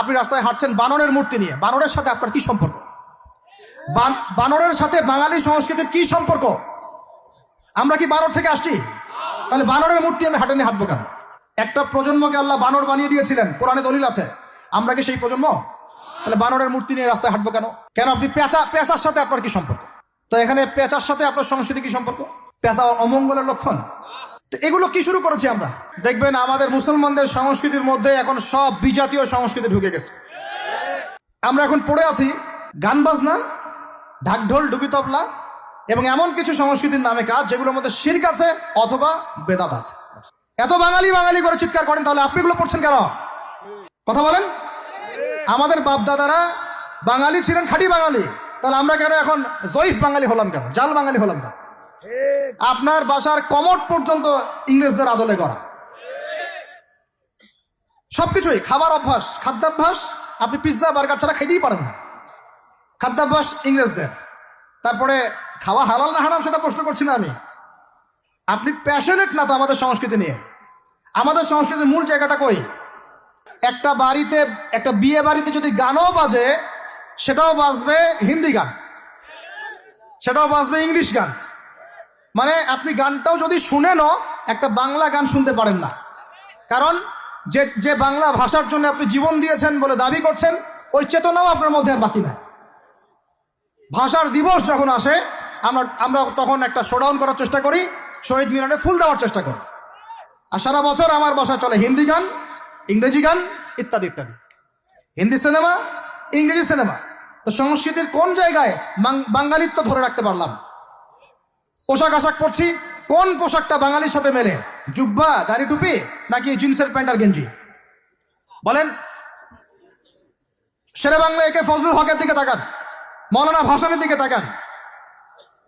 আপনি রাস্তায় হাঁটছেন বানরের মূর্তি নিয়ে, বানরের সাথে আপনার কি সম্পর্ক? বানরের সাথে বাঙালি সংস্কৃতির কি সম্পর্ক? আমরা কি বানর থেকে আসছি? তাহলে বানরের মূর্তি আমি হাঁটে নিয়ে হাঁটবো কেন? একটা প্রজন্মকে আল্লাহ বানর বানিয়ে দিয়েছিলেন, কোরআনে দলিল আছে। আমরা কি সেই প্রজন্ম? তাহলে বানরের মূর্তি নিয়ে রাস্তায় হাঁটবো কেন? কেন আপনি পেঁচার সাথে আপনার কি সম্পর্ক? তো এখানে পেঁচার সাথে আপনার সংস্কৃতি কি সম্পর্ক? পেঁচা অমঙ্গলের লক্ষণ। তো এগুলো কি শুরু করেছি আমরা? দেখবেন আমাদের মুসলমানদের সংস্কৃতির মধ্যে এখন সব বিজাতীয় সংস্কৃতি ঢুকে গেছে। আমরা এখন পড়ে আছি গান বাজনা, ঢাকঢোল, ডুকি তবলা এবং এমন কিছু সংস্কৃতির নামে কাজ যেগুলোর মধ্যে শিরক আছে অথবা বেদাত আছে। এত বাঙালি বাঙালি করে চিৎকার করেন, তাহলে আপনি এগুলো পড়ছেন কেন? কথা বলেন। আমাদের বাপদাদারা বাঙালি ছিলেন, খাঁটি বাঙালি, তাহলে আমরা কেন এখন জয়ীফ বাঙালি হলাম কেন? জাল বাঙালি হলাম কেন? আপনার বাসার কমোড পর্যন্ত ইংরেজদের আদলে করা। সবকিছুই খাবার অভ্যাস, খাদ্যাভ্যাস, আপনি পিৎজা বার্গার ছাড়া খেতেই পারেন না, খাদ্যাভ্যাস ইংরেজদের। তারপরে খাওয়া হালাল না হারাম সেটা প্রশ্ন করছি না আমি, আপনি প্যাশনেট না তো আমাদের সংস্কৃতি নিয়ে। আমাদের সংস্কৃতির মূল জায়গাটা কই? একটা বাড়িতে, একটা বিয়ে বাড়িতে যদি গানও বাজে, সেটাও বাজবে হিন্দি গান, সেটাও বাজবে ইংলিশ গান। মানে আপনি গানটাও যদি শুনেনও একটা বাংলা গান শুনতে পারেন না, কারণ যে বাংলা ভাষার জন্য আপনি জীবন দিয়েছেন বলে দাবি করছেন, ওই চেতনাও আপনার মধ্যে আর বাকি নাই। ভাষার দিবস যখন আসে আমরা তখন একটা শোডাউন করার চেষ্টা করি, শহীদ মিনারে ফুল দেওয়ার চেষ্টা করি, আর সারা বছর আমার বাসায় চলে হিন্দি গান, ইংরেজি গান ইত্যাদি ইত্যাদি, হিন্দি সিনেমা, ইংরেজি সিনেমা। তো সংস্কৃতির কোন জায়গায় বাঙালিত্ব ধরে রাখতে পারলাম? পোশাক আশাক পরছি, কোন পোশাকটা বাঙালির সাথে মেলে? জুব্বা, দাড়ি টুপি, নাকি জিন্সের প্যান্ট আর গেঞ্জি? বলেন। শেরে বাংলা একে ফজলুল হকের দিকে তাকান, মৌলানা ভাসানের দিকে তাকান,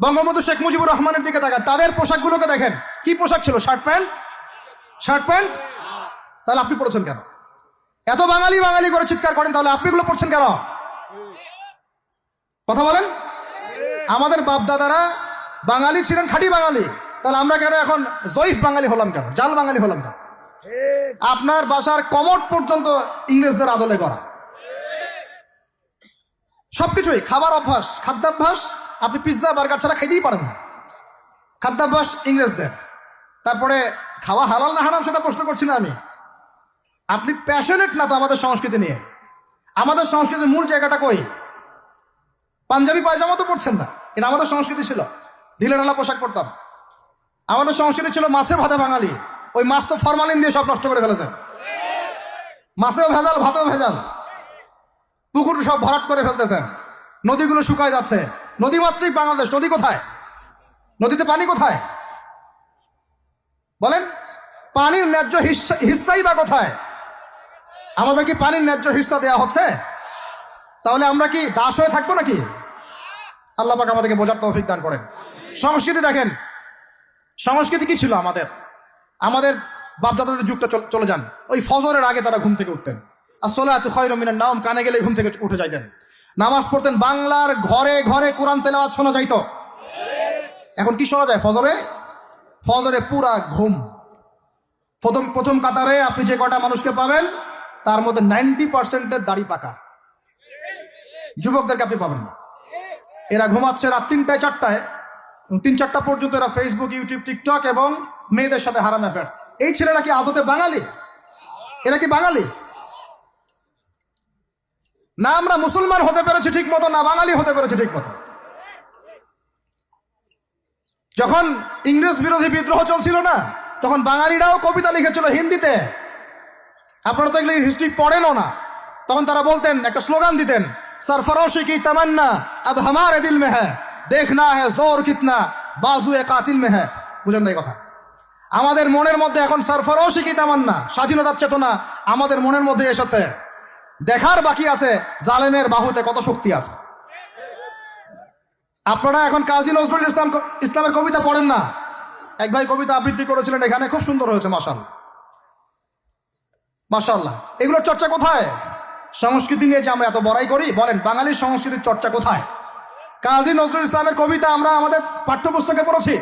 বঙ্গবন্ধু শেখ মুজিবুর রহমানের দিকে তাকান, তাদের পোশাকগুলোকে দেখেন। কি পোশাক ছিল? Shirt pant, shirt pant. তাহলে আপনি পড়ছেন কেন? এত বাঙালি বাঙালি করে চিৎকার করেন, তাহলে আপনি এগুলো পড়ছেন কেন? কথা বলেন। আমাদের বাপদাদারা বাঙালি ছিলেন, খাঁটি বাঙালি, তাহলে আমরা কেন এখন জয়ীফ বাঙালি হলাম কেন? জাল বাঙালি হলাম কেন? আপনার বাসার কমোড পর্যন্ত ইংরেজদের আদলে করা। সবকিছুই খাবার অভ্যাস, খাদ্যাভ্যাস, আপনি পিৎজা বার্গার ছাড়া খেতেই পারেন না, খাদ্যাভ্যাস ইংরেজদের। তারপরে খাওয়া হালাল না হারাম সেটা প্রশ্ন করছি না আমি, আপনি প্যাশনেট না তো আমাদের সংস্কৃতি নিয়ে। আমাদের সংস্কৃতির মূল জায়গাটা কই? পাঞ্জাবি পায়জামা তো পড়ছেন না, এটা আমাদের সংস্কৃতি ছিল। ঢিলে ঢালা পোশাক পরতাম। আমাদের সংস্কৃতি ছিল মাছে ভাতে বাঙালি। ওই মাছ তো ফরমালিন দিয়ে সব নষ্ট করে ফেলেছেন। মাছেও ভেজাল, ভাতেও ভেজাল, পুকুর সব ভরাট করে ফেলতেছেন, নদীগুলো শুকায় যাচ্ছে। নদীমাতৃক বাংলাদেশ, নদী কোথায়? নদীতে পানি কোথায়? বলেন। পানির ন্যায্য হিস্সাই বা কোথায়? আমাদের কি পানির ন্যায্য হিস্সা দেওয়া হচ্ছে? তাহলে আমরা কি দাস হয়ে থাকবো নাকি? আল্লাহ পাক আমাদেরকে বোঝার তৌফিক দান করেন। সংস্কৃতি দেখেন, সংস্কৃতি কি ছিল আমাদের? আমাদের বাপদাদাদের যুগটা চলে যান, ওই ফজরের আগে তারা ঘুম থেকে উঠতেন। আসসালাতু খায়রুম মিনান নাওম, কানে গেলে ঘুম থেকে উঠে যাইতেন, নামাজ পড়তেন। বাংলার ঘরে ঘরে কোরআন তেলাওয়াত শোনা যাইতো। এখন কি শোনা যায়? ফজরে পুরা ঘুম। প্রথম কাতারে আপনি যে কটা মানুষকে পাবেন, তার মধ্যে 90% দাড়ি পাকা। যুবকদেরকে আপনি পাবেন না। এরা ঘুমাচ্ছে রাত 3টায় 4টায়, 3-4টা পর্যন্ত এরা ফেসবুক, ইউটিউব, টিকটক এবং মেয়েদের সাথে হারাম অ্যাফেয়ার্স। এই ছেলেরা কি আদতে বাঙালি? এরা কি বাঙালি? না আমরা মুসলমান হতে পেরেছি ঠিক মতো, না বাঙালি হতে পেরেছি ঠিক মতো। যখন ইংরেজ বিরোধী বিদ্রোহ চলছিল না, তখন বাঙালিরাও কবিতা লিখেছিল হিন্দিতে। আপনারা তো এগুলো হিস্ট্রি পড়েনও না। তখন তারা বলতেন, একটা স্লোগান দিতেন, सरफरोशी की तमन्ना अब हमारे दिल में है, देखना है जोर कितना बाजुए कातिल में है। বুঝেন না এই কথা? আমাদের মনের মধ্যে এখন सरफरोशी की तमन्ना, স্বাধীনতার চেতনা আমাদের মনের মধ্যে এসেছে। দেখার বাকি আছে জালেমের বাহুতে কত শক্তি আছে। আপনারা এখন কাজী নজরুল ইসলামের কবিতা পড়েন না? এক ভাই কবিতা আবৃত্তি করেছিলেন এখানে, খুব সুন্দর হয়েছে, মাশাআল্লাহ মাশাআল্লাহ। এগুলোর চর্চা কোথায়? সংস্কৃতি নিয়ে যে আমরা এত বড়াই করি, বলেন বাঙালির সংস্কৃতির চর্চা কোথায়? কাজী নজরুল ইসলামের কবিতা আমরা আমাদের পাঠ্যপুস্তকে পড়েছি।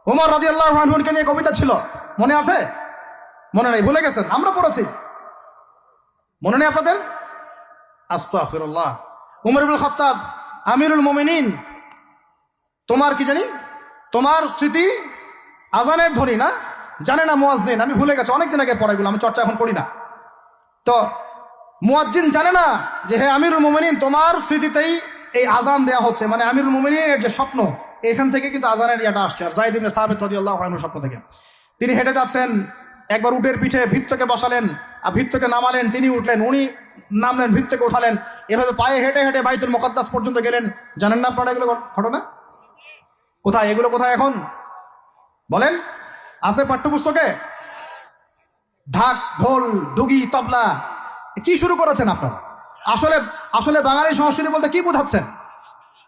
ওমর রাদিয়াল্লাহু আনহুকে নিয়ে কবিতা ছিল, মনে আছে? মনে নেই, ভুলে গেছেন? আমরা পড়েছি। মনে নেই আপনাদের? আস্তাগফিরুল্লাহ। উমর ইবনে খাত্তাব আমিরুল মুমিনিন, তোমার কি জানি, তোমার স্মৃতি আজানের ধ্বনি না, জানে না মুয়াজ্জিন, আমি ভুলে গেছি, অনেকদিন আগে পড়াগুলো, আমি চর্চা এখন করি না। তো মুয়াজ্জিন জানে না যে হে আমিরুল মুমিনিন, তোমার স্মৃতিতেই এই আজান দেয়া হচ্ছে, মানে আমিরুল মুমিনিনের যে স্বপ্ন, এখান থেকে কিন্তু আজানের ইয়াটা আসছে। আর যায়েদ ইবনে সাবিত রাদিয়াল্লাহু আনহুর স্বপ্ন থেকে তিনি হেঁটে যাচ্ছেন, একবার উটের পিঠে ভৃত্যকে বসালেন আর ভৃত্যকে নামালেন, তিনি উঠলেন, উনি নামলেন, ভৃত্যকে উঠালেন, এভাবে পায়ে হেঁটে হেঁটে বাইতুল মুকাদ্দাস পর্যন্ত গেলেন। জানেন না আপনারা এগুলো ঘটনা? কোথায় এগুলো, কোথায় এখন বলেন? আছে পাঠ্যপুস্তকে? ঢাক, ঢোল, ডুগি, তবলা, কি শুরু করেছেন আপনারা? আসলে আসলে বাঙালি সংস্কৃতি বলতে কি বোঝাচ্ছেন?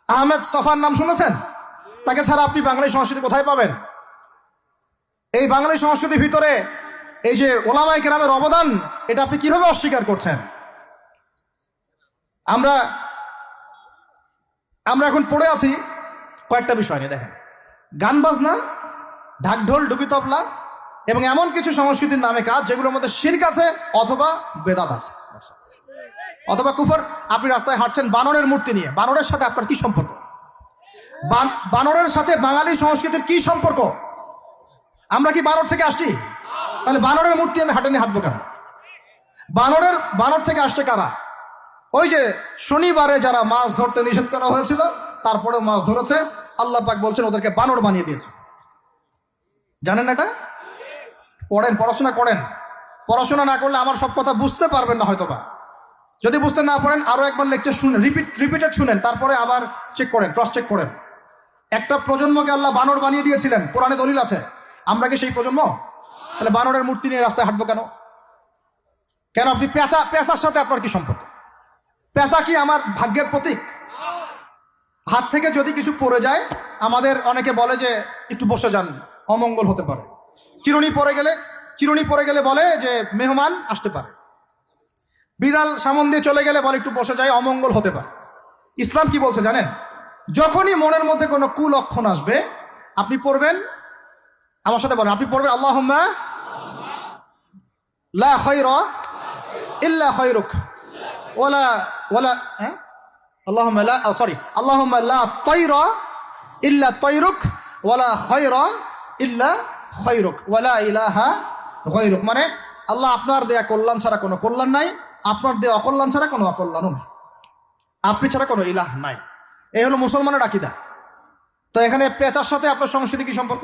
আহমেদ সফার নাম শুনেছেন? তাকে ছাড়া আপনি বাঙালি সংস্কৃতি কোথায় পাবেন? এই বাঙালি সংস্কৃতির ভিতরে এই যে ওলামায়ে কেরামের অবদান, এটা আপনি কিভাবে অস্বীকার করছেন? আমরা এখন পড়ে আছি কয়েকটা বিষয় নিয়ে। দেখেন, গান বাজনা, ঢাকঢোল, ডুগি, তবলা এবং এমন কিছু সংস্কৃতির নামে কাজ যেগুলোর মধ্যে শিরক আছে অথবা বেদাত আছে অথবা কুফর। আপনি রাস্তায় হাঁটছেন বানরের মূর্তি নিয়ে, বানরের সাথে আপনার কি সম্পর্ক? বানরের সাথে বাঙালি সংস্কৃতির কি সম্পর্ক? আমরা কি বানর থেকে আসছি? তাহলে বানরের মূর্তি আমি হাঁটে নিয়ে হাঁটবো কেন? বানর থেকে আসছে কারা? ওই যে শনিবারে যারা মাছ ধরতে নিষেধ করা হয়েছিল, তারপরেও মাছ ধরেছে, আল্লাহ পাক বলছেন ওদেরকে বানর বানিয়ে দিয়েছে। জানেন এটা? পড়েন, পড়াশোনা করেন। পড়াশোনা না করলে আমার সব কথা বুঝতে পারবেন না হয়তোবা। যদি বুঝতে না পারেন আরো একবার লেকচার শুনেন, রিপিটেড শুনেন, তারপরে আবার চেক করেন, ক্রস চেক করেন। একটা প্রজন্মকে আল্লাহ বানর বানিয়ে দিয়েছিলেন, কোরআনে দলিল আছে। আমরা কি সেই প্রজন্ম? তাহলে বানরের মূর্তি নিয়ে রাস্তায় হাঁটবো কেন? কেন আপনি পেঁচার সাথে আপনার কি সম্পর্ক? পেঁচা কি আমার ভাগ্যের প্রতীক? হাত থেকে যদি কিছু পড়ে যায়, আমাদের অনেকে বলে যে একটু বসে যান, অমঙ্গল হতে পারে। চিরুনি পড়ে গেলে বলে যে মেহমান আসতে পারে। বিড়াল সামন দিয়ে চলে গেলে বলে একটু বসে যায়, অমঙ্গল হতে পারে। ইসলাম কি বলছে জানেন? যখনই মনের মধ্যে কোনো কুলক্ষণ আসবে, আপনি পড়বেন, আমার সাথে বলেন, আপনি পড়বেন আল্লাহুম্মা লা খায়রা ইল্লা খায়রুক ওয়ালা আল্লাহুম্মা লা তায়রা ইল্লা তায়রুক ওয়ালা খায়রা ইল্লা খায়রুক ওয়ালা ইলাহা গায়রুক। মানে আল্লাহ আপনার দেয়া কল্যাণ ছাড়া কোনো কল্যাণ নাই, আপনার দেয়া অকল্যাণ ছাড়া কোনো অকল্যাণও নাই, আপনি ছাড়া কোনো ইলাহ নাই। এই হলো মুসলমানের আকীদা। তো এখানে পেঁচার সাথে আপনার সংস্কৃতি কি সম্পর্ক?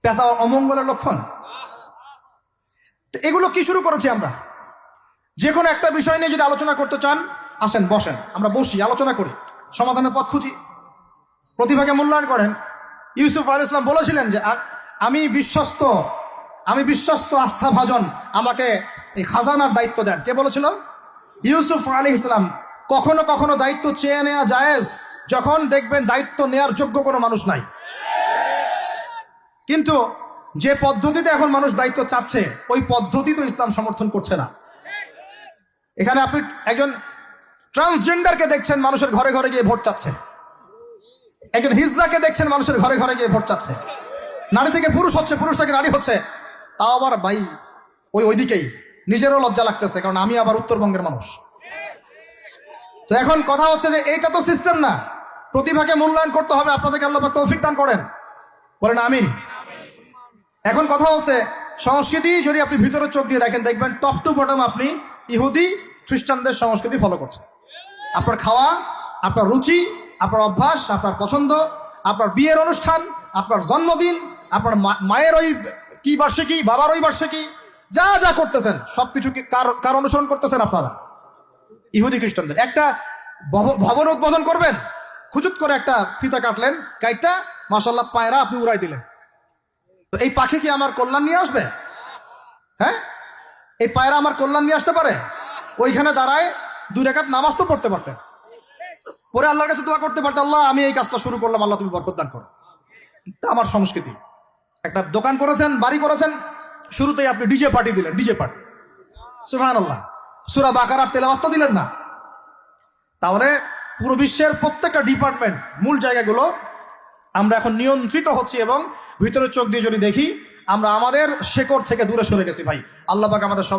পেঁচা অমঙ্গলের লক্ষণ। তো এগুলো কি শুরু করেছি আমরা? যে কোনো একটা বিষয় নিয়ে যদি আলোচনা করতে চান, আসেন, বসেন, আমরা বসি, আলোচনা করি, সমাধানের পথ খুঁজি, প্রতিভাকে মূল্যায়ন করেন। ইউসুফ আলাইহিস সালাম বলেছিলেন যে আমি বিশ্বস্ত আস্থাভাজন, আমাকে এই খাজানার দায়িত্ব দেন। কে বলেছিল? ইউসুফ আলাইহিস সালাম। কখনো কখনো দায়িত্ব চেয়ে নেওয়া জায়েজ, যখন দেখবেন দায়িত্ব নেয়ার যোগ্য কোনো মানুষ নাই। কিন্তু যে পদ্ধতিতে এখন মানুষ দায়িত্ব চাচ্ছে, ওই পদ্ধতি তো ইসলাম সমর্থন করছে না। এখানে আপনি একজন ট্রান্সজেন্ডারকে দেখছেন মানুষের ঘরে ঘরে গিয়ে ভোট চাচ্ছে, একজন হিজড়াকে দেখছেন মানুষের ঘরে ঘরে গিয়ে ভোট চাচ্ছে, নারী থেকে পুরুষ হচ্ছে, পুরুষ থেকে নারী হচ্ছে, তাও আবার ভাই ওইদিকেই। নিজেরও লজ্জা লাগতেছে, কারণ আমি আবার উত্তরবঙ্গের মানুষ। তো এখন কথা হচ্ছে যে এইটা তো সিস্টেম না, প্রতিভাকে মূল্যায়ন করতে হবে। আপনাদেরকে আল্লাহ পাক তৌফিক দান করেন, বলেন আমিন। এখন কথা হচ্ছে সংস্কৃতি যদি আপনি ভিতরে চোখ দিয়ে দেখেন, দেখবেন টপ টু বটম আপনি ইহুদি খ্রিস্টানদের সংস্কৃতি ফলো করছেন। আপনার খাওয়া, আপনার রুচি, আপনার অভ্যাস, আপনার পছন্দ, আপনার বিয়ের অনুষ্ঠান, আপনার জন্মদিন, আপনার মায়ের ওই কি বার্ষিকী, বাবার ওই বার্ষিকী, যা যা করতেছেন সবকিছু কার অনুসরণ করতেছেন আপনারা? ইহুদি খ্রিস্টানদের। একটা ভবন উদ্বোধন করবেন, খুচুত করে একটা ফিতা কাটলেন, কাইটটা মাশাআল্লাহ পায়রা আপনি উড়াই দিলেন। তো এই পাখি কি আমার কল্যাণ নিয়ে আসবে? হ্যাঁ, এই পায়রা আমার কল্যাণ নিয়ে আসতে পারে? ওইখানে দাঁড়ায় 2 রাকাত নামাজ তো পড়তে পারতেন, পরে আল্লাহর কাছে দোয়া করতে পারতেন, আল্লাহ আমি এই কাজটা শুরু করলাম, আল্লাহ তুমি বরকত দান করো। এটা আমার সংস্কৃতি। একটা দোকান করেছেন, বাড়ি করেছেন, শুরুতেই আপনি ডিজে পার্টি দিলেন, ডিজে পার্টি, সুবহানাল্লাহ, সূরা বাকারার তেলাওয়াত তো দিলেন না। তাহলে পুরো বিশ্বের প্রত্যেকটা ডিপার্টমেন্ট, মূল জায়গাগুলো আমরা এখন নিয়ন্ত্রিত হচ্ছি, এবং ভিতরে চোখ দিয়ে যদি দেখি আমরা আমাদের শেকড় থেকে দূরে সরে গেছি। ভাই আল্লাহ পাক আমাদের সব